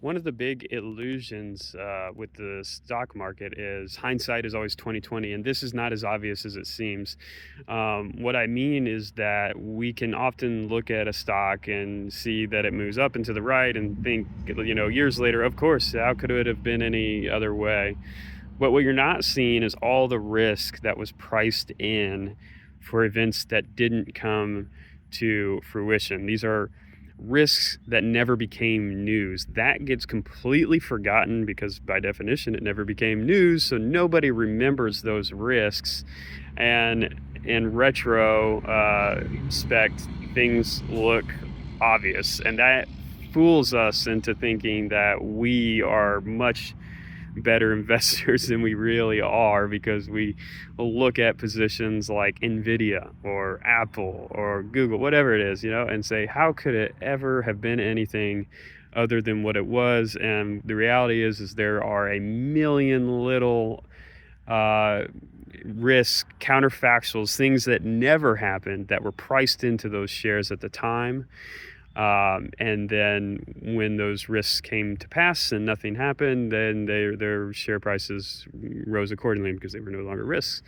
One of the big illusions with the stock market is hindsight is always 2020, and this is not as obvious as it seems. What I mean is that we can often look at a stock and see that it moves up and to the right and think, years later, of course, how could it have been any other way? But what you're not seeing is all the risk that was priced in for events that didn't come to fruition. These are risks that never became news. That gets completely forgotten because, by definition, it never became news. So nobody remembers those risks. And in retrospect, things look obvious. And that fools us into thinking that we are much better investors than we really are, because we look at positions like Nvidia or Apple or Google, whatever it is, and say, how could it ever have been anything other than what it was? And the reality is there are a million little risk counterfactuals, things that never happened that were priced into those shares at the time. And then when those risks came to pass and nothing happened, then their share prices rose accordingly because they were no longer risks.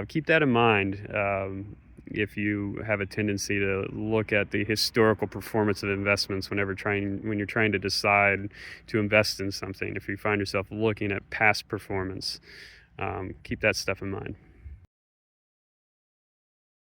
Keep that in mind if you have a tendency to look at the historical performance of investments when you're trying to decide to invest in something. If you find yourself looking at past performance, keep that stuff in mind.